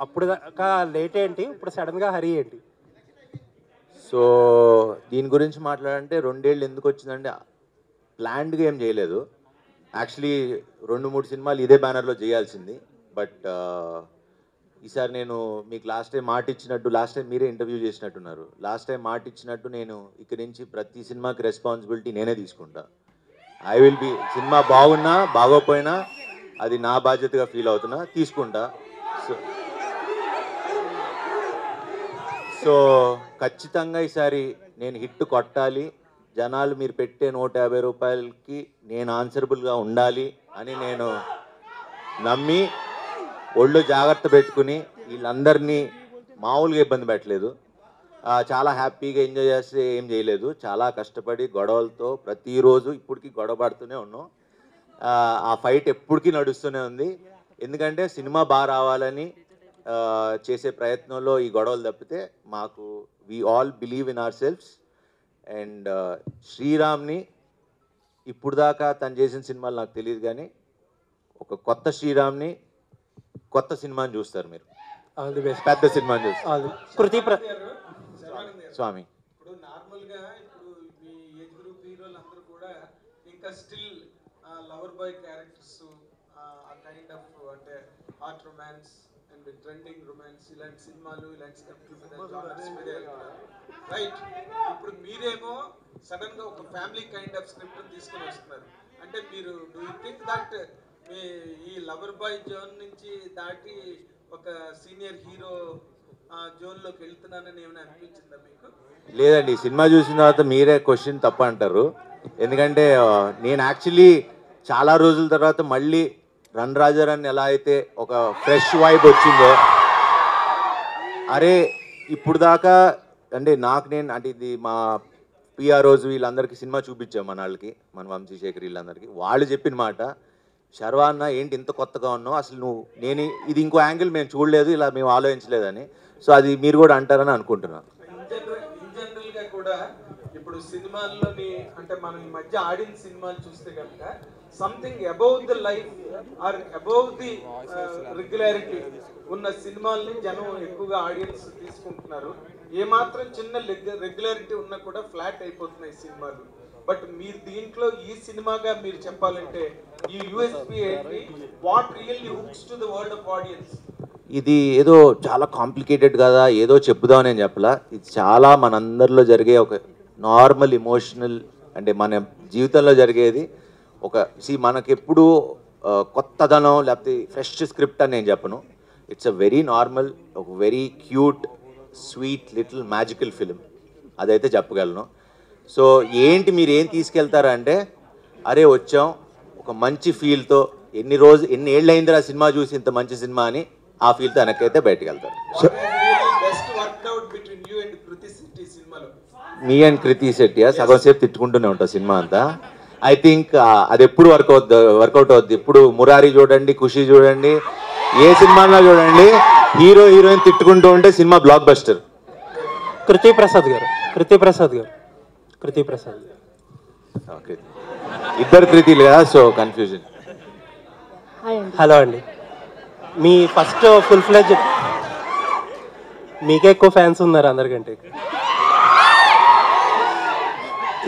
అప్పుడు దాకా లేట్ ఏంటి, ఇప్పుడు సడన్గా హరి ఏంటి? సో దీని గురించి మాట్లాడంటే 2 ఏళ్ళు ఎందుకు వచ్చిందంటే ప్లాన్డ్గా ఏం చేయలేదు. యాక్చువల్లీ 2-3 సినిమాలు ఇదే బ్యానర్లో చేయాల్సింది. బట్ ఈసారి నేను మీకు లాస్ట్ టైం మాట ఇచ్చినట్టు, లాస్ట్ టైం మీరే ఇంటర్వ్యూ చేసినట్టున్నారు, లాస్ట్ టైం మాట ఇచ్చినట్టు నేను ఇక్కడి నుంచి ప్రతి సినిమాకి రెస్పాన్సిబిలిటీ నేనే తీసుకుంటా. ఐ విల్ బి, సినిమా బాగున్నా బాగోపోయినా అది నా బాధ్యతగా ఫీల్ అవుతున్నా, తీసుకుంటా. సో సో ఖచ్చితంగా ఈసారి నేను హిట్ కొట్టాలి, జనాలు మీరు పెట్టే 150 రూపాయలకి నేను ఆన్సరబుల్గా ఉండాలి అని నేను నమ్మి ఒళ్ళు జాగ్రత్త పెట్టుకుని వీళ్ళందరినీ మామూలుగా ఇబ్బంది పెట్టలేదు. చాలా హ్యాపీగా ఎంజాయ్ చేస్తే ఏం చేయలేదు, చాలా కష్టపడి గొడవలతో ప్రతిరోజు ఇప్పటికీ గొడవ పడుతూనే ఉన్నాం. ఆ ఫైట్ ఎప్పటికీ నడుస్తూనే ఉంది. ఎందుకంటే సినిమా బాగా రావాలని చేసే ప్రయత్నంలో ఈ గొడవలు తప్పితే మాకు we all believe in ourselves. And శ్రీరామ్ని ఇప్పుడు దాకా తను చేసిన సినిమాలు నాకు తెలియదు, కానీ ఒక కొత్త శ్రీరామ్ని, కొత్త సినిమాని చూస్తారు మీరు, ఆల్ ది బెస్ట్. పెద్ద సినిమాని చూస్తారు. కృతి స్వామి ఇప్పుడు నార్మల్గా ఇప్పుడు మీ ఏజ్ గ్రూప్ హీరోలు అందరూ కూడా ఇంకా స్టిల్ లవర్ బాయ్ క్యారెక్టర్స్, ఆ కైండ్ ఆఫ్ అంటే hot romance and trending romance, ఇలాంటి సినిమాలు ఇలాంటి స్క్రిప్ట్లు మీద జానర్స్ మీద వెళ్తున్నారు, రైట్? ఇప్పుడు మీరేమో సడన్ గా ఒక ఫ్యామిలీ కైండ్ ఆఫ్ స్క్రిప్ట్ తీసుకొని వస్తున్నారు. అంటే మీరు డూ యూ థింక్ దట్ మీ ఈ లవర్ బాయ్ జోన్ నుంచి దాటి ఒక సీనియర్ హీరో జోన్లోకి వెళ్తున్నానని ఏమైనా అనిపించిందా మీకు? లేదండి, సినిమా చూసిన తర్వాత మీరే క్వశ్చన్ తప్ప అంటారు. ఎందుకంటే నేను యాక్చువల్లీ చాలా రోజుల తర్వాత మళ్ళీ రన్ రాజారాన్ని ఎలా అయితే ఒక ఫ్రెష్ వైబ్ వచ్చిందో, అరే ఇప్పుడు దాకా అంటే నేను అంటే ఇది మా పిఆర్ రోజు వీళ్ళందరికీ సినిమా చూపించాం, మన వాళ్ళకి, మన వంశీశేఖర్ వీళ్ళందరికీ. వాళ్ళు చెప్పిన మాట, శర్వాన్న ఏంటి ఇంత కొత్తగా ఉన్నావు, అసలు నేను ఇది ఇంకో యాంగిల్ మేము చూడలేదు, ఇలా మేము ఆలోచించలేదని. సో అది మీరు కూడా అంటారని అనుకుంటున్నాను. ఇన్ జనరల్ గా కూడా ఇప్పుడు సినిమాల్లోని అంటే మనం ఈ మధ్య ఆడిన సినిమాలు చూస్తే కనుక something above the life or above the regularity ఉన్న సినిమాల్ని జనం ఎక్కువగా ఆడియన్స్ తీసుకుంటున్నారు. ఏమాత్రం చిన్న రెగ్యులారిటీ ఉన్నా కూడా ఫ్లాట్ అయిపోతున్నాయి సినిమాలు. బట్ మీరు దీంట్లో ఈ సినిమాగా మీరు చెప్పాలంటే ఈ యూఎస్పీ ఏంటి, what really hooks to the world of audience? ఇది ఏదో చాలా కాంప్లికేటెడ్ కదా, ఏదో చెప్పుదామని నేను చెప్పలా. ఇది చాలా మనందరిలో జరిగే ఒక నార్మల్ ఇమోషనల్, అంటే మన జీవితంలో జరిగేది. మనకెప్పుడు కొత్తదనం లేకపోతే ఫ్రెష్ స్క్రిప్ట్ అని నేను చెప్పను. ఇట్స్ అ వెరీ నార్మల్, ఒక very cute, sweet, little magical film, అదైతే చెప్పగలను. సో ఏంటి మీరు ఏం తీసుకెళ్తారంటే, అరే వచ్చాం ఒక మంచి ఫీల్తో, ఎన్ని ఏళ్ళు అయిందిరా సినిమా చూసి ఇంత మంచి సినిమా అని, ఆ ఫీల్తో వెనకైతే బయటకు వెళ్తారు. మీ అండ్ కృతి శెట్టి సగం సేపు తిట్టుకుంటూనే ఉంటాం సినిమా అంతా. ఐ థింక్ అది ఎప్పుడు వర్కౌట్ అవుద్ది. ఇప్పుడు మురారి చూడండి, ఖుషి చూడండి, ఏ సినిమాలో చూడండి, హీరో హీరోయిన్ తిట్టుకుంటూ ఉంటే సినిమా బ్లాక్ బస్టర్. కృతి ప్రసాద్ గారు ఇద్దరు కృతిలు కదా, సో కన్ఫ్యూజన్. హలో అండి, మీ ఫస్ట్ ఫుల్ ఫ్లెడ్జ్, మీకే ఎక్కువ ఫ్యాన్స్ ఉన్నారు అందరికంటే.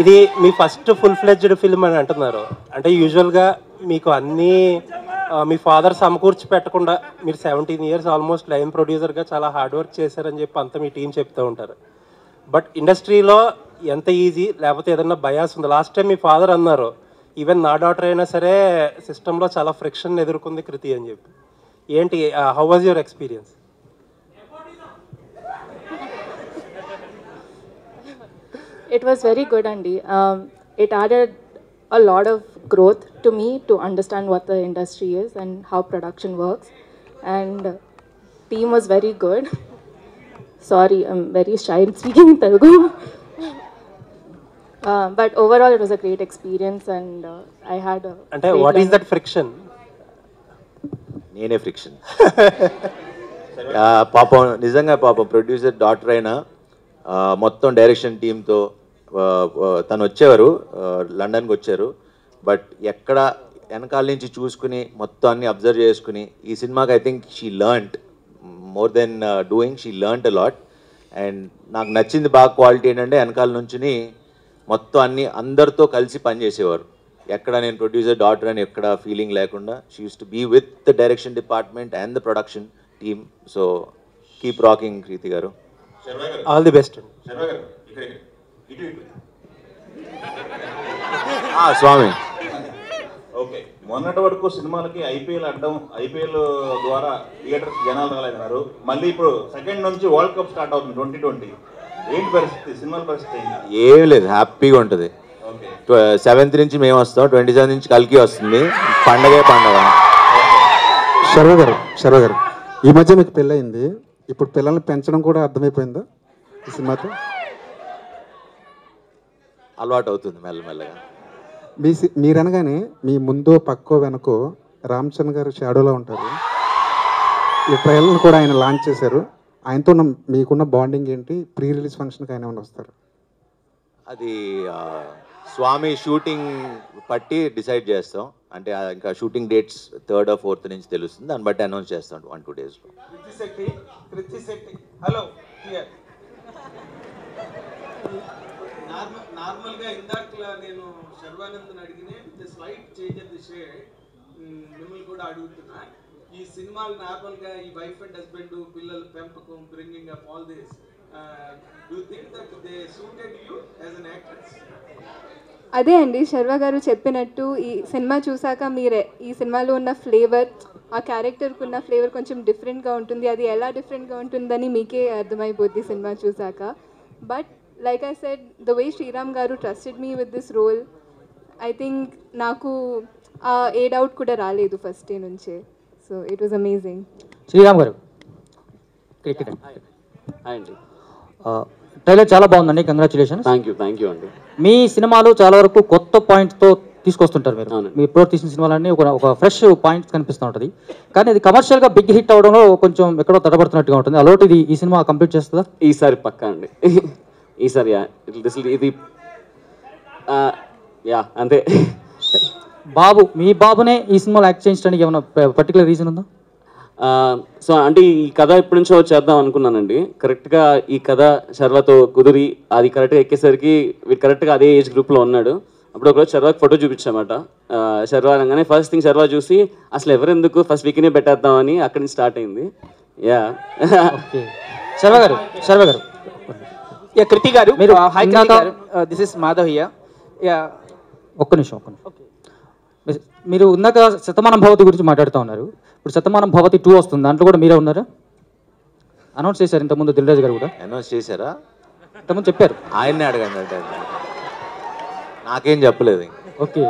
ఇది మీ ఫస్ట్ ఫుల్ ఫ్లెడ్జ్డ్ ఫిల్మ్ అని అంటున్నారు. అంటే యూజువల్గా మీకు అన్నీ మీ ఫాదర్ సమకూర్చి పెట్టకుండా మీరు 17 years ఆల్మోస్ట్ లైన్ ప్రొడ్యూసర్గా చాలా హార్డ్ వర్క్ చేశారని చెప్పి అంతా మీ టీం చెప్తూ ఉంటారు. బట్ ఇండస్ట్రీలో ఎంత ఈజీ, లేకపోతే ఏదన్నా బయాస్ ఉంది? లాస్ట్ టైం మీ ఫాదర్ అన్నారు, ఈవెన్ నా డాటర్ అయినా సరే సిస్టంలో చాలా ఫ్రిక్షన్ ఎదుర్కొంది కృతి అని చెప్పి. ఏంటి, how was your experience? It was very good, Andy. It added a lot of growth to me to understand what the industry is and how production works. And team was very good. Sorry, I'm very shy in speaking Telugu. But overall, it was a great experience, and I had a. And what is that friction? నేనే friction. పాపం నిజంగా పాపం producer doctor అయినా మొత్తం direction టీంతో తను వచ్చేవారు, లండన్కి వచ్చారు. బట్ ఎక్కడ వెనకాల నుంచి చూసుకుని మొత్తం అన్ని అబ్జర్వ్ చేసుకుని ఈ సినిమాకి I think she learned more than doing, she learned a lot. And నాకు నచ్చింది బాగా క్వాలిటీ ఏంటంటే వెనకాల నుంచి మొత్తం అన్ని అందరితో కలిసి పనిచేసేవారు. ఎక్కడ నేను ప్రొడ్యూసర్ డాటర్ అని ఎక్కడ ఫీలింగ్ లేకుండా she used to be with the direction department and the production team. So keep rocking Kriti garu. All the best. Swami, okay, మొన్నటి వరకు సినిమాలకి ఐపీఎల్ అడ్డం, ఐపీఎల్ ద్వారా థియేటర్స్ జనాలు రాలేదన్నారు. మళ్ళీ ఇప్పుడు సెకండ్ నుంచి వరల్డ్ కప్ స్టార్ట్ అవుతుంది 2020. ఏంటి పరిస్థితి, సినిమాల పరిస్థితి? ఏం లేదు, హ్యాపీగా ఉంటుంది. 7th నుంచి మేము వస్తాం, 27 నుంచి కల్కి వస్తుంది. పండగే పండగ. శర్వ గారు ఈ మధ్య మీకు పెళ్ళయింది, ఇప్పుడు పిల్లల్ని పెంచడం కూడా అర్థమైపోయిందా ఈ సినిమాతో? అలవాటు అవుతుంది మెల్లమెల్లగా. మీరనగానే మీ ముందో పక్కో వెనకో రామ్ చరణ్ గారు షాడోలో ఉంటారు. ఈ ట్రైలర్ని కూడా ఆయన లాంచ్ చేశారు. ఆయనతో మీకున్న బాండింగ్ ఏంటి? ప్రీ రిలీజ్ ఫంక్షన్కి ఆయన ఏమైనా వస్తారు? అది స్వామి షూటింగ్ పట్టి డిసైడ్ చేస్తాం. అంటే ఇంకా shooting dates 3rd or 4th నుంచి తెలుస్తుంది. దాన్ని బట్టి అనౌన్స్ చేస్తాం 1-2 daysలో. Kriti Shetty hello here. నార్మల్గా ఇందాకలా నేను శర్వానంద్ని అడిగినే with slight change of the shade మిమ్మల్ని కూడా అడుగుతున్నా. ఈ సినిమాలు నార్మల్గా ఈ వైఫ్ అండ్ హస్బెండ్ పిల్లల పెంపకం, bringing up all this, do you think that they suited you as an actress? అదే అండి, శర్వ గారు చెప్పినట్టు ఈ సినిమా చూసాక మీరే ఈ సినిమాలో ఉన్న ఫ్లేవర్, ఆ క్యారెక్టర్కి ఉన్న ఫ్లేవర్ కొంచెం డిఫరెంట్గా ఉంటుంది. అది ఎలా డిఫరెంట్గా ఉంటుందని మీకే అర్థమైపోద్ది సినిమా చూసాక. But like I said, the way Sriram garu trusted me with this role, I think నాకు ఏ డౌట్ కూడా రాలేదు ఫస్ట్ డే నుంచే. So it was amazing. Sriram garu, అండి, ట్రైలర్ చాలా బాగుందండి, కంగ్రాచులేషన్స్. థ్యాంక్ యూ అండి. మీ సినిమాలు చాలా వరకు కొత్త పాయింట్తో తీసుకొస్తుంటారు మీరు. అవును. మీ ఇప్పుడు తీసిన సినిమాలన్నీ ఒక ఫ్రెష్ పాయింట్స్ కనిపిస్తూ ఉంటుంది. కానీ అది కమర్షియల్గా బిగ్ హిట్ అవడంలో కొంచెం ఎక్కడో తడబడుతున్నట్టుగా ఉంటుంది. అలాంటి ఇది ఈ సినిమా కంప్లీట్ చేస్తుందా? ఈసారి పక్కా అండి. ఈసారి ఇది అంతే. మీ బాబునే ఈ సినిమాలో యాక్ట్ చేయించడానికి ఏమైనా పర్టికులర్ రీజన్ ఉందా? సో అంటే ఈ కథ ఎప్పటి నుంచో చేద్దాం అనుకున్నానండి. కరెక్ట్గా ఈ కథ శర్వతో కుదిరి అది కరెక్ట్గా ఎక్కేసరికి వీడు కరెక్ట్గా అదే ఏజ్ గ్రూప్లో ఉన్నాడు. అప్పుడు ఒకరోజు శర్వాకి ఫోటో చూపించామట. శర్వా అనగానే ఫస్ట్ థింగ్ శర్వా చూసి అసలు ఎవరెందుకు ఫస్ట్ వీక్నే పెట్టేద్దామని అక్కడి నుంచి స్టార్ట్ అయింది. శర్వ గారు కృతి గారు, మీరు దిస్ ఇస్ మాధవ్ హియర్. ఒక్క నిమిషం. మీరు ఇందాక శతమానం భవతి గురించి మాట్లాడుతూ ఉన్నారు. ఇప్పుడు శతమానం భవతి 2 వస్తుంది, దాంట్లో కూడా మీరే ఉన్నారా? అనౌన్స్ చేశారు ఇంతకుముందు, దిల్రాజు గారు కూడా అనౌన్స్ చేశారా? ఇంతకుముందు చెప్పారు. ఆయన్నే అడగండి అంటే నాకేం చెప్పలేదు. ఓకే,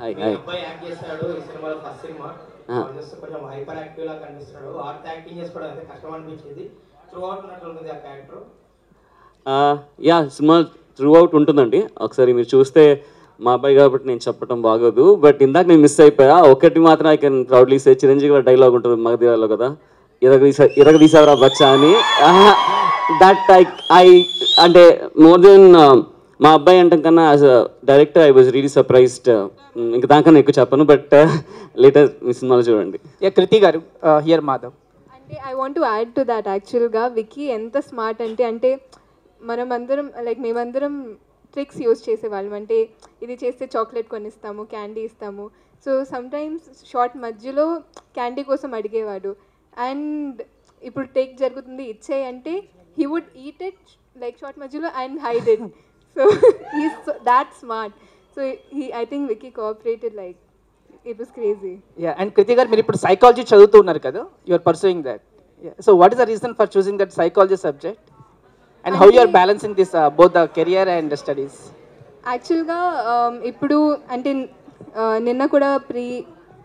అబ్బాయి యాక్ట్ చేస్తాడు ఈ సినిమాలో, ఫస్ట్ సినిమా కొంచెం హైపర్ యాక్టివ్ లా కనిపిస్తున్నాడు. ఆర్ట్ యాక్టింగ్ చేసుకోవడం అయితే కష్టం అనిపించింది. త్రూ అవుట్ ఉన్నట్లు ఉంటుంది ఆ క్యారెక్టర్. సినిమా త్రూ అవుట్ ఉంటుందండి. ఒకసారి మీరు చూస్తే, మా అబ్బాయి కాబట్టి నేను చెప్పడం బాగోదు, బట్ ఇందాక నేను మిస్ అయిపోయా. ఒకటి మాత్రం I can proudly say, Chiranjeevi dialogue ఉంటుంది మగధీరాలో కదా, ఇరగదీసావరా బచ్చా అని. దట్ ఐ అంటే మోర్ దెన్ మా అబ్బాయి అంటే కన్నా as a director I was really surprised. ఇంకా దానికన్నా ఎక్కువ చెప్పను, బట్ లేటర్ మీ సినిమాలో చూడండి. కృతి గారు హియర్ మాధవ్. అంటే I want to add to that. యాక్చువల్గా విక్కీ ఎంత స్మార్ట్ అంటే మేమందరం ట్రిక్స్ యూజ్ చేసేవాళ్ళం. అంటే ఇది చేస్తే చాక్లెట్ కొనిస్తాము, క్యాండీ ఇస్తాము. సో సమ్టైమ్స్ షార్ట్ మధ్యలో క్యాండీ కోసం అడిగేవాడు. అండ్ ఇప్పుడు టేక్ జరుగుతుంది ఇచ్చేయి అంటే he would eat it like short మధ్యలో and hide it. So he's that smart. So I think Vicky cooperated like it was crazy. And Kriti garu, మీరు ఇప్పుడు సైకాలజీ చదువుతూ ఉన్నారు కదా, you are pursuing that. So what is the reason for choosing that psychology subject? And how you are balancing this both the career and the studies? యాక్చువల్గా ఇప్పుడు అంటే నిన్న కూడా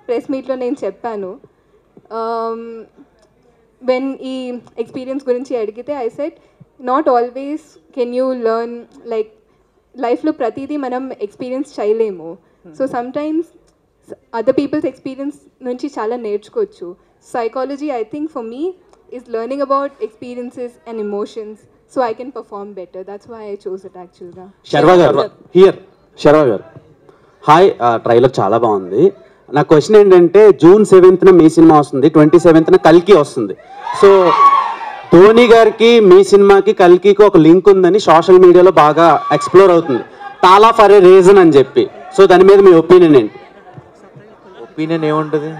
ప్రెస్ మీట్లో నేను చెప్పాను, వెన్ ఈ ఎక్స్పీరియన్స్ గురించి అడిగితే I said not always can you learn, like లైఫ్లో ప్రతిదీ మనం ఎక్స్పీరియన్స్ చేయలేము. So sometimes other peoples experience నుంచి చాలా నేర్చుకోవచ్చు. Psychology I think for me is learning about experiences and emotions, so I can perform better. That's why I chose it actually. Sharva గారు here. Sharva గారు, hi. Trailer చాలా బాగుంది. నా question ఏంటంటే June 7th మీ cinema వస్తుంది, 27th కల్కి వస్తుంది. సో ధోని గారికి మీ సినిమాకి కల్కికి ఒక లింక్ ఉందని సోషల్ మీడియాలో బాగా ఎక్స్ప్లోర్ అవుతుంది, తాలా ఫర్ ఏ రీజన్ అని చెప్పి. సో దాని మీద మీ ఒపీనియన్ ఏంటి? ఒపీనియన్ ఏముంటుంది?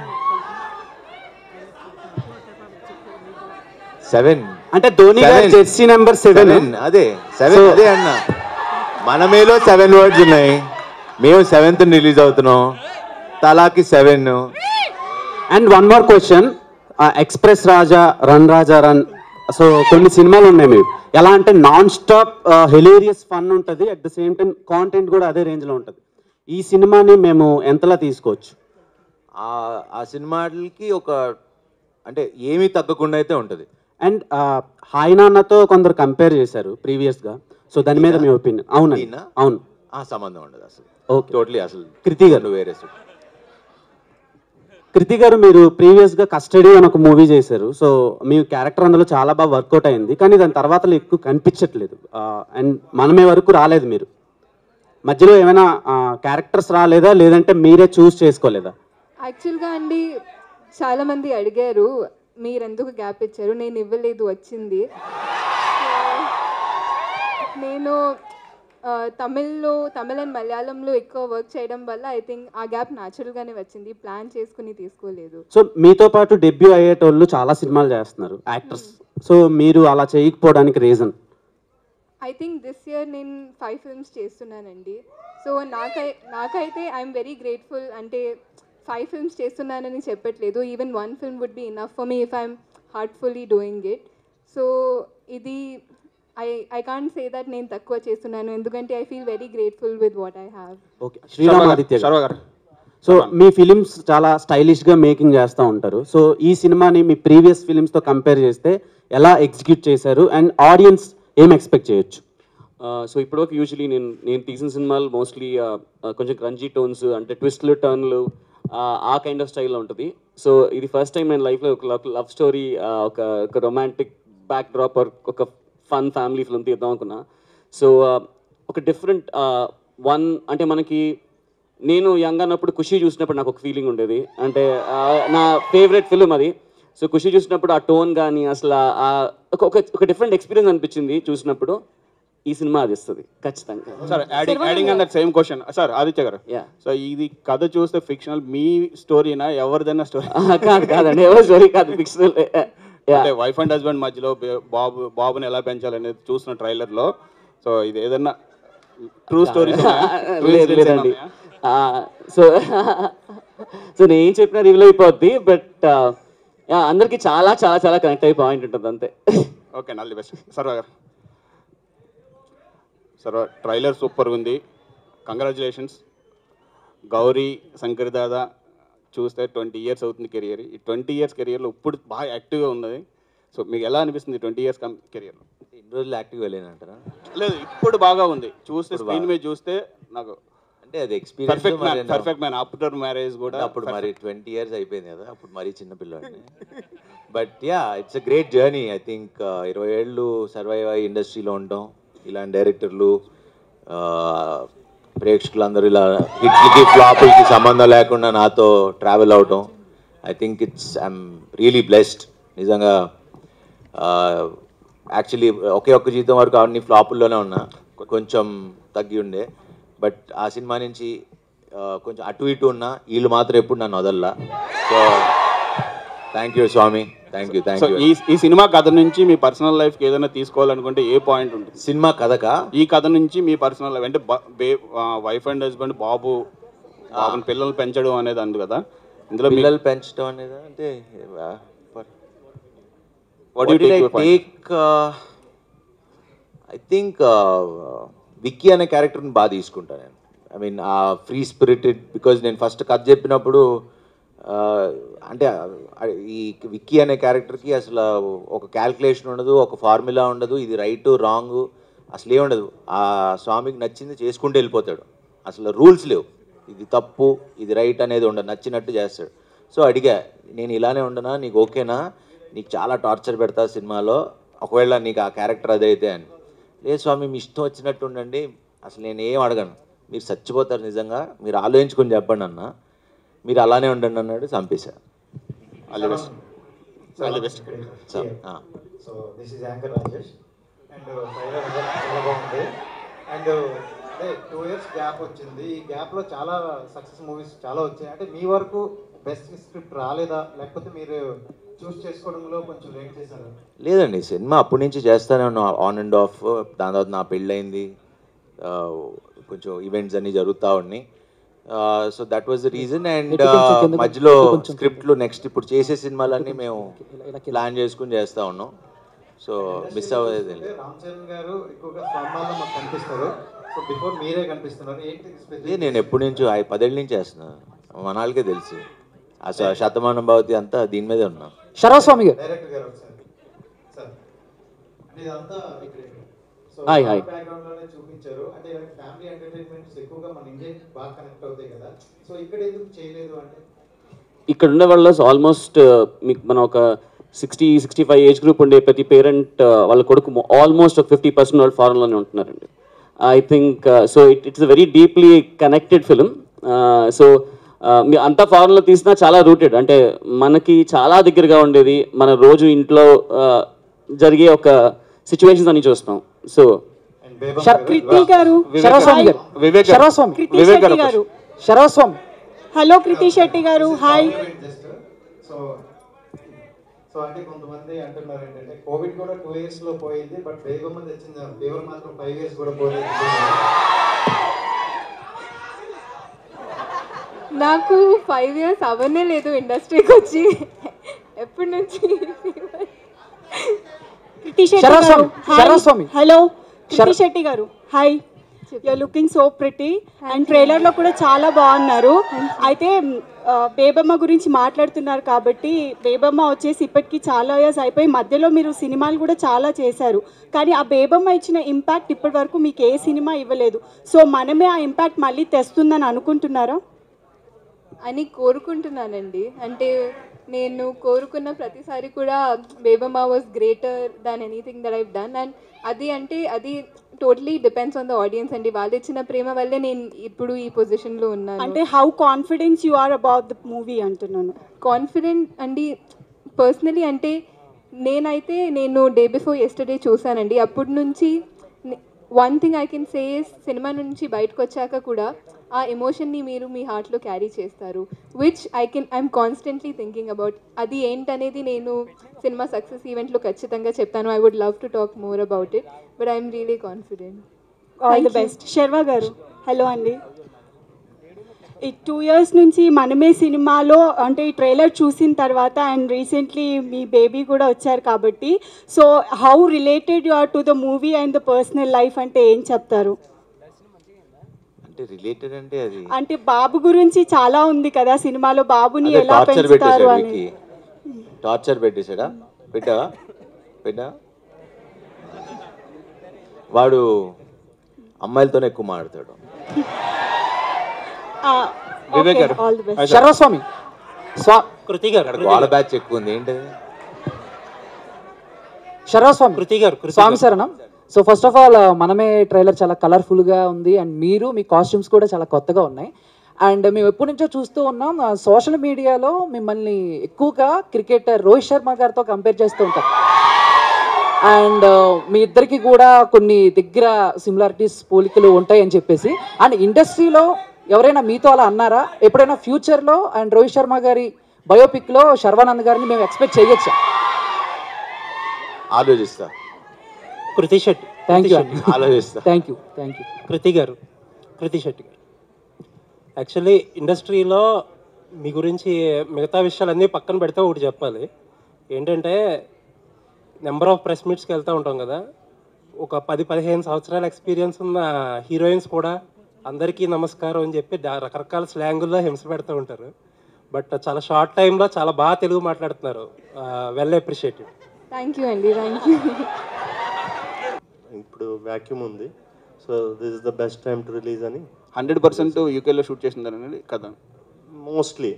7 అంటే ధోని గారి జెర్సీ నెంబర్ 7. అదే 7 అదే అన్న. మన మేలో 7 వర్డ్స్ ఉన్నాయి, మేము 7th రిలీజ్ అవుతున్నాం, తలాకి 7. And one more question, express Raja, run Raja run, so కొన్ని సినిమాలు ఉన్నాయి మీరు, ఎలా అంటే నాన్ స్టాప్ హిలేరియస్ ఫన్ ఉంటుంది, at the same time content కూడా అదే రేంజ్లో ఉంటుంది. ఈ సినిమాని మేము ఎంతలా తీసుకోవచ్చు? ఆ సినిమాలకి ఒక అంటే ఏమీ తగ్గకుండా అయితే ఉంటుంది. అండ్ హాయ్ నాన్నతో కొందరు కంపేర్ చేశారు ప్రీవియస్గా, సో దాని మీద మీ ఒపీనియన్? అవునండి, అవును. సంబంధం ఉండదు అసలు. ఓకే, టోటలీ అసలు. కృతి గారు, వేరే కృతి గారు మీరు ప్రీవియస్గా కస్టడీ అని ఒక మూవీ చేశారు, సో మీ క్యారెక్టర్ అందులో చాలా బాగా వర్కౌట్ అయింది, కానీ దాని తర్వాత ఎక్కువ కనిపించట్లేదు, అండ్ మనమే వరకు రాలేదు. మీరు మధ్యలో ఏమైనా క్యారెక్టర్స్ రాలేదా, లేదంటే మీరే చూస్ చేసుకోలేదా? యాక్చువల్గా అండి చాలామంది అడిగారు మీరు ఎందుకు గ్యాప్ ఇచ్చారు, నేను ఇవ్వలేదు, వచ్చింది. నేను తమిళ్ అండ్ మలయాళంలో ఎక్కువ వర్క్ చేయడం వల్ల ఐ థింక్ ఆ గ్యాప్ న్యాచురల్గానే వచ్చింది, ప్లాన్ చేసుకుని తీసుకోలేదు. సో మీతో పాటు డెబ్యూ అయ్యేటోళ్ళు చాలా సినిమాలు చేస్తున్నారు యాక్టర్స్, సో మీరు అలా చేయకపోవడానికి reason? I think this year నేను 5 ఫిల్మ్స్ చేస్తున్నానండి. సో నాకైతే ఐఎమ్ వెరీ గ్రేట్ఫుల్. అంటే 5 ఫిల్మ్స్ చేస్తున్నానని చెప్పట్లేదు, even 1 film would be enough for me if I'm heartfully doing it. So ఇది ఐ కాంట్ సే దట్ నేను తక్కువ చేస్తున్నాను, ఎందుకంటే I feel very grateful with what I have. Okay, Sriramaditya గారు, సో మీ films చాలా స్టైలిష్గా మేకింగ్ చేస్తూ ఉంటారు, సో ఈ సినిమాని మీ ప్రీవియస్ ఫిలిమ్స్తో కంపేర్ చేస్తే ఎలా ఎగ్జిక్యూట్ చేశారు, అండ్ ఆడియన్స్ ఏం ఎక్స్పెక్ట్ చేయొచ్చు? సో ఇప్పటివరకు యూజువలీ నేను తీసిన సినిమాలు మోస్ట్లీ కొంచెం క్రంజీ టోన్స్, అంటే ట్విస్ట్లు, టర్న్లు, ఆ కైండ్ ఆఫ్ స్టైల్లో ఉంటుంది. సో ఇది ఫస్ట్ టైం నేను లైఫ్లో ఒక లవ్ స్టోరీ, ఒక రొమాంటిక్ బ్యాక్ డ్రాప్, ఒక ఫన్ ఫ్యామిలీ ఫిల్మ్ తీద్దాం అనుకున్నా. సో ఒక డిఫరెంట్ వన్, అంటే మనకి నేను యంగ్ అన్నప్పుడు ఖుషి చూసినప్పుడు నాకు ఒక ఫీలింగ్ ఉండేది, అంటే నా ఫేవరెట్ ఫిల్మ్ అది. సో ఖుషి చూసినప్పుడు ఆ టోన్ కానీ అసలు ఒక డిఫరెంట్ ఎక్స్పీరియన్స్ అనిపించింది చూసినప్పుడు. ఈ సినిమా అది ఇస్తుంది ఖచ్చితంగా. Sir adding on that same question sir Aditya గారు, సో ఇది కథ చూస్తే ఫిక్షనల్ మీ స్టోరీనా ఎవరిదైనా స్టోరీ? కాదండి, ఎవరి స్టోరీ కాదు, ఫిక్షనల్. అంటే వైఫ్ అండ్ హస్బెండ్ మధ్యలో బాబుని ఎలా పెంచాలనేది చూసిన ట్రైలర్లో, సో ఇది ఏదన్నా ట్రూ స్టోరీ? లేదండి. సో నేను ఏం చెప్పినా రివీల్ అయిపోద్ది, బట్ అందరికి చాలా చాలా చాలా కనెక్ట్ అయ్యే పాయింట్ ఉంటుంది అంతే. Okay, all the best. సర్వ గారు, సర్వ ట్రైలర్ సూపర్ ఉంది, కంగ్రాచులేషన్స్. గౌరీ శంకర్ దాదా చూస్తే 20 years అవుతుంది కెరియర్. ఈ 20 years కెరియర్లో ఇప్పుడు బాగా యాక్టివ్గా ఉన్నది. సో మీకు ఎలా అనిపిస్తుంది 20 years కెరియర్లో? ఇన్ని రోజులు యాక్టివ్గా లేనంటారా? లేదు, ఇప్పుడు బాగా ఉంది, చూస్తే స్క్రీన్ మీద చూస్తే నాకు అంటే అది experience. Perfect man after marriage కూడా. అప్పుడు మరి 20 years అయిపోయింది కదా, అప్పుడు మరీ చిన్నపిల్లాడిని. But yeah, it's a great journey. I think 20 ఏళ్ళు సర్వైవ్ అయ్యి ఇండస్ట్రీలో ఉంటాం, ఇలాంటి డైరెక్టర్లు, ప్రేక్షకులందరూ ఇలా హిట్లకి ఫ్లాపులకి సంబంధం లేకుండా నాతో ట్రావెల్ అవటం, I think I'm really blessed నిజంగా. యాక్చువల్లీ ఒక్క జీతం వరకు అన్ని ఫ్లాపుల్లోనే ఉన్నా, కొంచెం తగ్గి ఉండే, బట్ ఆ సినిమా నుంచి కొంచెం అటు ఇటు ఉన్నా, వీళ్ళు మాత్రం ఎప్పుడు నన్ను వదల్లా. So thank you Swami, thank you. ఈ సినిమా కథ నుంచి మీ పర్సనల్ లైఫ్కి ఏదైనా తీసుకోవాలనుకుంటే ఏ పాయింట్ ఉంటుంది? సినిమా కథకా? ఈ కథ నుంచి మీ పర్సనల్ లైఫ్ అంటే వైఫ్ అండ్ హస్బెండ్ బాబుని పిల్లలు పెంచడం అనేది అందు కదా, ఇందులో పిల్లలు పెంచడం అనేది అంటే ఐ థింక్ విక్కీ అనే క్యారెక్టర్ని బాగా తీసుకుంటాను నేను. ఐ మీన్ ఆ ఫ్రీ స్పిరిటెడ్, బికాజ్ నేను ఫస్ట్ కథ చెప్పినప్పుడు అంటే ఈ విక్కీ అనే క్యారెక్టర్కి అసలు ఒక క్యాల్కులేషన్ ఉండదు, ఒక ఫార్ములా ఉండదు, ఇది రైట్ రాంగ్ అసలు ఏముండదు. ఆ స్వామికి నచ్చింది చేసుకుంటూ వెళ్ళిపోతాడు, అసలు రూల్స్ లేవు, ఇది తప్పు ఇది రైట్ అనేది ఉండదు, నచ్చినట్టు చేస్తాడు. సో అడిగా, నేను ఇలానే ఉండనా, నీకు ఓకేనా, నీకు చాలా టార్చర్ పెడతా సినిమాలో ఒకవేళ నీకు ఆ క్యారెక్టర్ అదైతే అని. లేదు స్వామి మీ ఇష్టం వచ్చినట్టు ఉండండి, అసలు నేను ఏం అడగను, మీరు చచ్చిపోతారు నిజంగా, మీరు ఆలోచించుకొని చెప్పండి అన్న. మీరు అలానే ఉండండి అన్నాడు, చంపేశా. All the best, all the best. So this is anchor Rajesh and trailer చాలా బాగుంది. అండ్ అంటే 2 years గ్యాప్ వచ్చింది. ఈ గ్యాప్లో చాలా సక్సెస్ మూవీస్ చాలా వచ్చాయి. అంటే మీ వరకు బెస్ట్ స్క్రిప్ట్ రాలేదా, లేకపోతే మీరు చూస్ చేసుకోవడంలో కొంచెం లేట్ చేశారు? లేదండి, సినిమా అప్పటి నుంచి చేస్తానే ఉన్నా, ఆన్ అండ్ ఆఫ్. దాని తర్వాత నా పెళ్ళయింది, కొంచెం ఈవెంట్స్ అన్నీ జరుగుతూ ఉన్నాయి. So that was the reason. And మధ్యలో స్క్రిప్ట్లు నెక్స్ట్ ఇప్పుడు చేసే సినిమాలన్నీ మేము ప్లాన్ చేసుకుని చేస్తూ ఉన్నాం. సో మిస్ అవ్వలేదు. రామ్ చరణ్ గారు ఎక్కువగా స్వర్ణాల్లో మాకు కనిపిస్తారు. సో బిఫోర్ మీరే కనిపిస్తున్నారు, ఏంటి? నేను ఎప్పటి నుంచో 10 ఏళ్ళ నుంచి చేస్తున్నాను, మన వాళ్ళకే తెలుసు. అసలు శతమానం భవతి అంతా దీని మీదే ఉన్నాం. శరవస్వామి గారు, డైరెక్టర్ గారు ఒకసారి సార్, అంటే ఇదంతా సో బ్యాక్గ్రౌండ్ లోనే చూపించారు. అంటే ఫ్యామిలీ ఎంటర్టైన్మెంట్స్ ఎక్కువగా మన ఇండియన్ బాగా కనెక్ట్ అవుతాయి కదా, సో ఇక్కడ ఎందుకు చేయలేదు అంటే? ఇక్కడ ఉండే వాళ్ళు ఆల్మోస్ట్ మీకు మనం ఒక 60-65 ఏజ్ గ్రూప్ ఉండే ప్రతి పేరెంట్ వాళ్ళ కొడుకు ఆల్మోస్ట్ ఒక 50% వాళ్ళు ఫారెన్లోనే ఉంటున్నారండి. I think so it's very deeply connected film. So అంతా ఫారెన్లో తీసినా చాలా రూటెడ్, అంటే మనకి చాలా దగ్గరగా ఉండేది, మన రోజు ఇంట్లో జరిగే ఒక సిచ్యువేషన్స్ అని చూస్తాం. సో కృతి గారు, శరవస్వామి, హలో కృతి శెట్టి గారు, హాయ్. సో అంటే కొంతమంది అంటున్నారు ఏంటంటే కోవిడ్ కూడా 2 years లో పోయింది, బట్ బేగమ్మ తెచ్చిన ఫీవర్ మాత్రం 5 years కూడా పోలేదు. నాకు 5 years అవనే లేదు ఇండస్ట్రీకి వచ్చి. ఎప్పటి నుంచి కృతి శెట్టి గారు, హలో కృతి శెట్టి గారు, hi. You're looking so pretty and ట్రైలర్లో కూడా చాలా బాగున్నారు. అయితే బేబమ్మ గురించి మాట్లాడుతున్నారు కాబట్టి, బేబమ్మ వచ్చేసి ఇప్పటికీ చాలా ఇయర్స్ అయిపోయి మధ్యలో మీరు సినిమాలు కూడా చాలా చేశారు, కానీ ఆ బేబమ్మ ఇచ్చిన ఇంపాక్ట్ ఇప్పటి వరకు మీకు ఏ సినిమా ఇవ్వలేదు. సో మనమే ఆ ఇంపాక్ట్ మళ్ళీ తెస్తుందని అనుకుంటున్నారా? అని కోరుకుంటున్నానండి. అంటే నేను కోరుకున్న ప్రతిసారి కూడా Bebamma was greater than anything that I've done. And అది totally depends on the audience అండి. వాళ్ళు ఇచ్చిన ప్రేమ వల్లే నేను ఇప్పుడు ఈ పొజిషన్లో ఉన్నాను. అంటే how confidence you are about the movie అంటున్నాను. కాన్ఫిడెంట్ అండి పర్సనలీ. అంటే నేను డే బిఫోర్ ఎస్టర్డే చూసానండి. అప్పటి నుంచి one thing I can say cinema నుంచి బయటకు వచ్చాక కూడా ఆ ఎమోషన్ని మీరు మీ హార్ట్లో క్యారీ చేస్తారు, which I'm constantly thinking about. అది ఏంటనేది నేను సినిమా సక్సెస్ ఈవెంట్లో ఖచ్చితంగా చెప్తాను. I would love to talk more about it, but I'm really confident. All the best. Sharwa గారు, హలో అండి. ఈ 2 years నుంచి మనమే సినిమాలో అంటే ఈ ట్రైలర్ చూసిన తర్వాత అండ్ రీసెంట్లీ మీ బేబీ కూడా వచ్చారు కాబట్టి, so how related you are to the movie and the personal life అంటే ఏం చెప్తారు? రిలేటెడ్ అంటే అది అంటే బాబు గురించి చాలా ఉంది కదా సినిమాలో, బాబుని ఎలా పెంచుతారు అని. టార్చర్ పెట్టేశాడా? పెట్టా వాడు అమ్మాయిలతోనే ఎక్కువ మాట్లాడతాడు. శరవస్వామి, కృతి గారు, వాళ్ళ బ్యాచ్ ఎక్కువ ఉంది ఏంటది? శరవస్వామి, కృతి గారు, స్వామి శరణం. సో ఫస్ట్ ఆఫ్ ఆల్ మనమే ట్రైలర్ చాలా కలర్ఫుల్గా ఉంది అండ్ మీ కాస్ట్యూమ్స్ కూడా చాలా కొత్తగా ఉన్నాయి. అండ్ మేము ఎప్పటి నుంచో చూస్తూ ఉన్నాం, సోషల్ మీడియాలో మిమ్మల్ని ఎక్కువగా క్రికెటర్ రోహిత్ శర్మ గారితో కంపేర్ చేస్తూ ఉంటారు. అండ్ మీ ఇద్దరికి కూడా కొన్ని దగ్గర సిమిలారిటీస్ పోలికలు ఉంటాయి అని చెప్పేసి, అండ్ ఇండస్ట్రీలో ఎవరైనా మీతో అలా అన్నారా? ఎప్పుడైనా ఫ్యూచర్లో అండ్ రోహిత్ శర్మ గారి బయోపిక్లో శర్వానంద్ గారిని మేము ఎక్స్పెక్ట్ చేయొచ్చా? ఆలోచిస్తా. కృతి శెట్టి, ఆలోచిస్తా. Thank you. కృతి శెట్టి గారు, యాక్చువల్లీ ఇండస్ట్రీలో మీ గురించి మిగతా విషయాలన్నీ పక్కన పెడితే ఒకటి చెప్పాలి. ఏంటంటే నెంబర్ ఆఫ్ ప్రెస్ మీట్స్కి వెళ్తూ ఉంటాం కదా, ఒక 10-15 సంవత్సరాల ఎక్స్పీరియన్స్ ఉన్న హీరోయిన్స్ కూడా అందరికీ నమస్కారం అని చెప్పి రకరకాల స్లాంగుల్లో హింస పెడుతూ ఉంటారు. బట్ చాలా షార్ట్ టైంలో చాలా బాగా తెలుగు మాట్లాడుతున్నారు. Well appreciated. థ్యాంక్ యూ అండి, థ్యాంక్ యూ. ఇప్పుడు వ్యాక్యూమ్ ఉంది, so this is the best time to release అని 100% యూకేలో షూట్ చేసిందని కదా? మోస్ట్లీ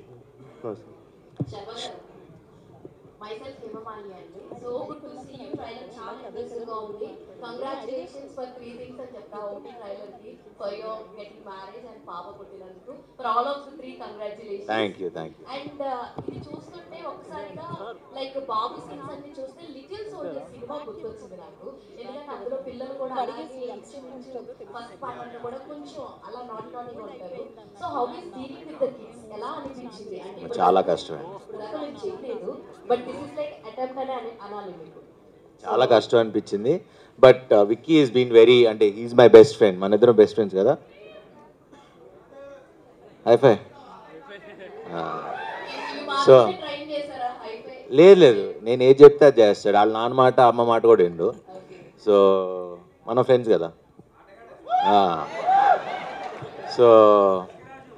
myself Hemamali అండి. So good to see you. Trailer చాలా impressive గా ఉంది. Congratulations for 3 things అని చెప్తా ఒకటి trailer కి for your getting married and పాప పుట్టినందుకు. For all of the 3 congratulations. Thank you. And ఇది చూస్తుంటే ఒకసారిగా లైక్ బాబు సీన్స్ అన్ని చూస్తే లిటిల్ సోల్జర్ సినిమా గుర్తొచ్చింది నాకు. ఎందుకంటే అందులో పిల్లలు కూడా అలాగే ఫస్ట్ పార్ట్ అంటే కూడా కొంచెం అలా నాటిగా ఉంటారు. So how is dealing with the kids ఎలా అనిపించింది అంటే చాలా కష్టమే. ఇప్పటిదాకా నేను చేయలేదు but this is like attempt అని అనాలి మీకు. చాలా కష్టం అనిపించింది. But Vicky is been very, అంటే హీఈస్ మై బెస్ట్ ఫ్రెండ్. మన ఇద్దరం బెస్ట్ ఫ్రెండ్స్ కదా. హైఫై. సో లేదు నేను ఏది చెప్తే అది చేస్తాడు. వాళ్ళ నాన్న మాట అమ్మ మాట కూడా విండు. సో మన ఫ్రెండ్స్ కదా. సో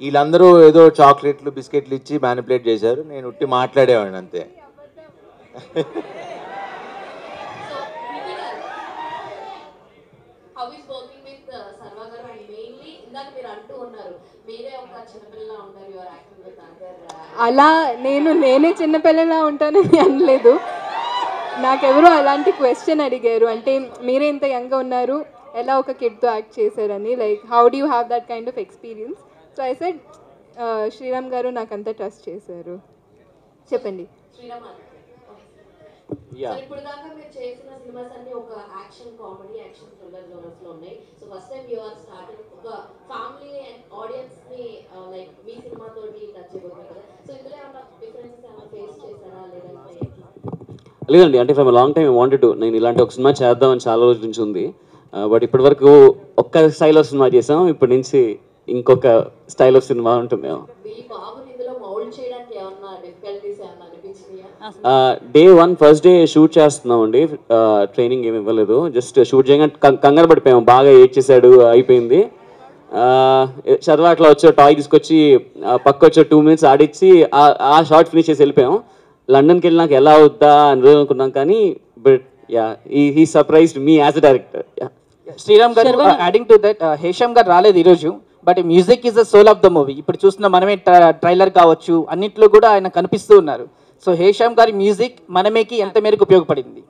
వీళ్ళందరూ ఏదో చాక్లెట్లు బిస్కెట్లు ఇచ్చి మ్యానిపులేట్ చేశారు. నేను ఉట్టి మాట్లాడేవాడిని అంతే. హౌ ఇస్ వర్కింగ్ విత్ సర్వా గారు అండ్ మెయిన్లీ ఇందాక మీరు అంటూ ఉన్నారు మీరే ఒక చిన్నపిల్లలా ఉంటారు యువర్ యాక్టింగ్ విత్ అదర్. అలా నేనే చిన్నపిల్లలా ఉంటానని అనలేదు. నాకెవరో అలాంటి క్వశ్చన్ అడిగారు, అంటే మీరే ఇంత యంగ్గా ఉన్నారు ఎలా ఒక కిడ్తో యాక్ట్ చేశారని, like how do you have that kind of experience. So I said Sriram గారు నాకంతా ట్రస్ట్ చేశారు. చెప్పండి. శ్రీరామ్ ఇప్పుడు దాకా మీరు చేసిన సినిమాస్ అన్ని ఒక action comedy action thriller genres లో ఉన్నాయి. So first time you are starting ఒక ఫ్యామిలీ అండ్ ఆడియన్స్ ని లైక్ మీ సినిమా తోటి టచ్ చేయబోతున్నారు కదా. సో ఇందులో ఏమైనా డిఫరెన్సెస్ ఏమైనా ఫేస్ చేశారా లేదంటే? లేదండి, అంటే from long time wanted to నేను ఇలాంటి ఒక సినిమా చేద్దామని చాలా రోజుల నుంచి ఉంది. బట్ ఇప్పటి వరకు ఒక్క స్టైల్ ఆఫ్ సినిమా చేసాం, ఇప్పటి నుంచి ఇంకొక స్టైల్ ఆఫ్ సినిమా ఉంటుంది. మీ బాబుని ఇందులో మౌల్డ్ చేయడానికి ఏమన్నా డిఫికల్టీస్ ఏమన్నా అనిపించినాయా? డే 1 ఫస్ట్ డే షూట్ చేస్తున్నాం అండి. ట్రైనింగ్ ఏమి ఇవ్వలేదు, జస్ట్ షూట్ చేయగానే కంగారు పడిపోయాము. బాగా ఏడ్చేసాడు, అయిపోయింది. చదవ అట్లా వచ్చే టాయ్ తీసుకొచ్చి పక్క వచ్చే 2 minutes ఆడిచ్చి ఆ షార్ట్ ఫినిష్ చేసి వెళ్ళిపోయాం. లండన్కి వెళ్ళి నాకు ఎలా అవుద్దా అని అనుకున్నాం, కానీ but yeah he surprised me as a director. Sriram గారు యాడింగ్ టు దట్, హేషమ్ గారు రాలేదు ఈరోజు, but music is the soul of the movie. ఇప్పుడు చూస్తున్న మనమే ట్రైలర్ కావచ్చు అన్నిట్లో కూడా ఆయన కనిపిస్తూ ఉన్నారు. సో హేషమ్ గారి మ్యూజిక్ మనమేకి ఎంత మేరకు ఉపయోగపడింది?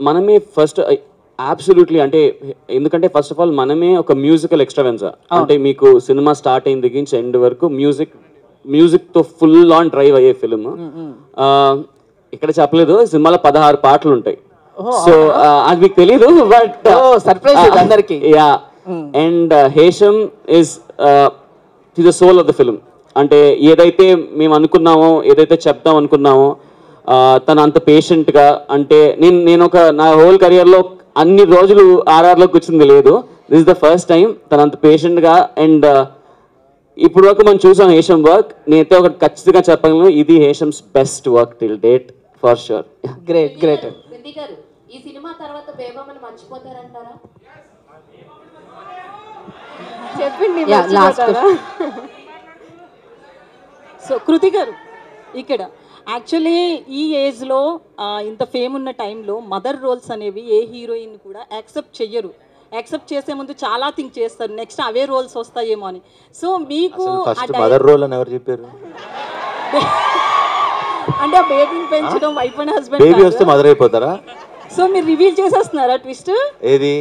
మనమే ఫస్ట్ అబ్సల్యూట్లీ, అంటే ఎందుకంటే ఫస్ట్ ఆఫ్ ఆల్ మనమే ఒక మ్యూజికల్ ఎక్స్ట్రావెన్సా. అంటే మీకు సినిమా స్టార్ట్ అయిన దగ్గర నుంచి ఎండ్ వరకు మ్యూజిక్తో ఫుల్ ఆన్ డ్రైవ్ అయ్యే ఫిలిం. ఇక్కడ చెప్పలేదు, సినిమాలో 16 పాటలు ఉంటాయి. సో అది మీకు తెలీదు, బట్ సర్ప్రైజ్ అందరికి. Yeah, and Hesham is the soul of the film. అంటే ఏదైతే మేము అనుకున్నామో, ఏదైతే చెప్దాం అనుకున్నామో, తను అంత పేషెంట్గా, అంటే నేను నా హోల్ కెరియర్లో అన్ని రోజులు ఆర్ఆర్లో కూర్చుంది లేదు. This is the first time తను అంత పేషెంట్గా. అండ్ ఇప్పుడు వరకు మనం చూసాం హేషమ్ వర్క్, నేనైతే ఒకటి ఖచ్చితంగా చెప్పగలను, ఇది Hesham's best work till date for sure. Great great. Kriti garu, ఈ సినిమా తర్వాత బేబమ్మని మర్చిపోతారంటారా? చెప్పండి. సో కృతి గారు, ఇక్కడ యాక్చువల్లీ ఈ ఏజ్లో ఇంత ఫేమ్ ఉన్న టైంలో మదర్ రోల్స్ అనేవి ఏ హీరోయిన్ కూడా యాక్సెప్ట్ చెయ్యరు. యాక్సెప్ట్ చేసే ముందు చాలా థింక్ చేస్తారు, నెక్స్ట్ అవే రోల్స్ వస్తాయేమో అని. సో మీకు మదర్ రోల్ అని ఎవరు చెప్పారు? అంటే ఆ బేబీని పెంచడం వైఫ్ అండ్ హస్బెండ్, బేబీ వస్తే మదర్ అయిపోతారా? సో మీరు రివీల్ చేసేస్తున్నారా ట్విస్ట్? ఏది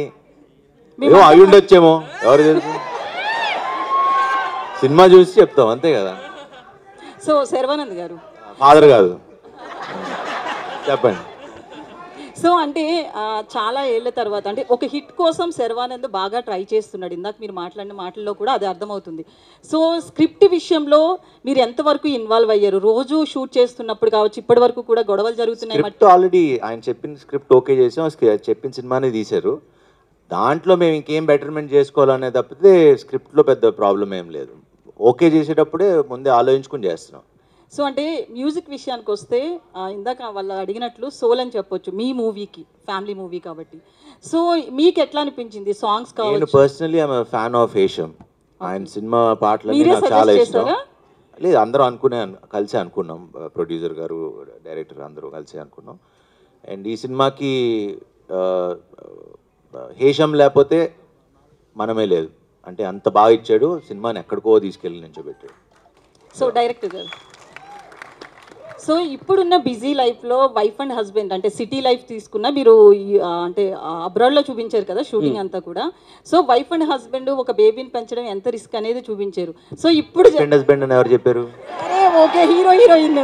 అయి ఉండొచ్చేమో, ఎవరు తెలుసు. సినిమా చూసి చెప్తాం అంతే కదా. సో శర్వానంద్ గారు ఫాదర్ కాదు, చెప్పండి. సో అంటే చాలా ఏళ్ళ తర్వాత అంటే ఒక హిట్ కోసం శర్వానంద్ బాగా ట్రై చేస్తున్నాడు. ఇందాక మీరు మాట్లాడిన మాటల్లో కూడా అది అర్థమవుతుంది. సో స్క్రిప్ట్ విషయంలో మీరు ఎంతవరకు ఇన్వాల్వ్ అయ్యారు? రోజు షూట్ చేస్తున్నప్పుడు కావచ్చు, ఇప్పటి వరకు కూడా గొడవలు జరుగుతున్నాయి. ఆల్రెడీ ఆయన చెప్పిన స్క్రిప్ట్ ఓకే చేసాం, చెప్పిన సినిమానే తీశారు. దాంట్లో మేము ఇంకేం బెటర్మెంట్ చేసుకోవాలనే తప్పితే స్క్రిప్ట్లో పెద్ద ప్రాబ్లం ఏం లేదు. ఓకే చేసేటప్పుడే ముందే ఆలోచించుకుని చేస్తున్నాం. సో అంటే మ్యూజిక్ విషయానికి వస్తే ఇందాక వాళ్ళు అడిగినట్లు సోల్ అని చెప్పొచ్చు మీ మూవీకి, ఫ్యామిలీ మూవీ కాబట్టి. సో మీకు ఎట్లా అనిపించింది సాంగ్స్ కావచ్చు? నేను personally I'm fan of Hesham. ఆయన సినిమా పాటలన్నీ నాకు చాలా ఇష్టం. లేదు, అందరూ కలిసి అనుకున్నాం, ప్రొడ్యూసర్ గారు, డైరెక్టర్ అందరూ కలిసి అనుకున్నాం. అండ్ ఈ సినిమాకి హేషమ్ లేకపోతే మనమే లేదు. అంటే అంత బాగా ఇచ్చాడు, సినిమాని ఎక్కడికో తీసుకెళ్ళి నించోబెట్టాడు. సో డైరెక్టర్ గారు, సో ఇప్పుడున్న బిజీ లైఫ్లో వైఫ్ అండ్ హస్బెండ్ అంటే సిటీ లైఫ్ తీసుకున్న మీరు అంటే అబ్రాడ్లో చూపించారు కదా షూటింగ్ అంతా కూడా. సో వైఫ్ అండ్ హస్బెండ్ ఒక బేబీని పెంచడం ఎంత రిస్క్ అనేది చూపించారు. సో ఇప్పుడు హస్బెండ్ అని ఎవరు చెప్పారు? అరే ఓకే, హీరో హీరోయిన్.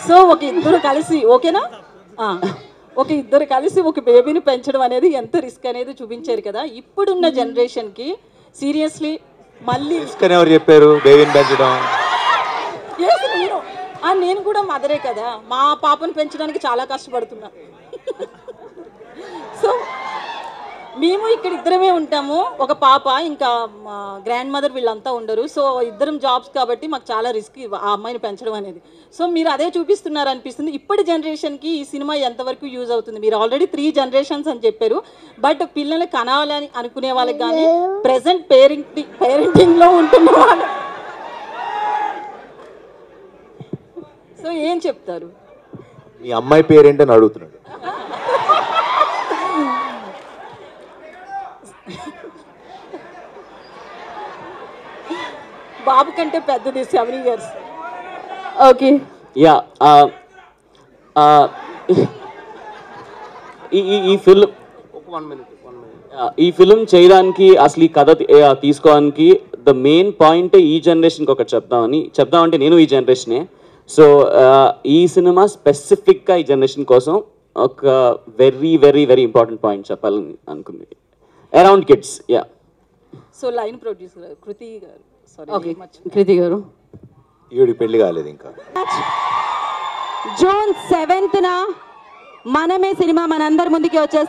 సో ఒక ఇద్దరు కలిసి ఓకేనా, ఒక ఇద్దరు కలిసి ఒక బేబీని పెంచడం అనేది ఎంత రిస్క్ అనేది చూపించారు కదా. ఇప్పుడున్న జనరేషన్కి సీరియస్లీ మళ్ళీ రిస్క్ అని ఎవరు చెప్పారు బేబీని పెంచడం? నేను కూడా మదరే కదా, మా పాపను పెంచడానికి చాలా కష్టపడుతున్నా. సో మేము ఇక్కడ ఇద్దరమే ఉంటాము, ఒక పాప, ఇంకా మా గ్రాండ్ మదర్ వీళ్ళంతా ఉండరు. సో ఇద్దరం జాబ్స్ కాబట్టి మాకు చాలా రిస్క్ ఆ అమ్మాయిని పెంచడం అనేది. సో మీరు అదే చూపిస్తున్నారు అనిపిస్తుంది. ఇప్పటి జనరేషన్కి ఈ సినిమా ఎంతవరకు యూజ్ అవుతుంది? మీరు ఆల్రెడీ 3 generations అని చెప్పారు, బట్ పిల్లలు కనాలని అనుకునే వాళ్ళకి కానీ ప్రెసెంట్ పేరెంటింగ్లో ఉంటున్న వాళ్ళు సో ఏం చెప్తారు? మీ అమ్మాయి పేరేంటని అడుగుతున్నాడు. బాబు కంటే పెద్దది 7 years. ఓకే, యా ఈ ఫిల్మ్ ఈ ఫిల్మ్ చేయడానికి అసలు ఈ కథ తీసుకోవడానికి ద మెయిన్ పాయింట్ ఈ జనరేషన్కి ఒకటి చెప్దామంటే నేను ఈ జనరేషనే. సో ఈ సినిమా స్పెసిఫిక్గా ఈ జనరేషన్ కోసం ఒక very very very important point చెప్పాలని అనుకుంది, around kids. Yeah, so line producer Kriti garu. Okay, కృతి గారు. ఈవిడి పెళ్లి కాలేదు ఇంకా. June 7th మనమే సినిమా మనందరి ముందుకి వచ్చేస్తుంది.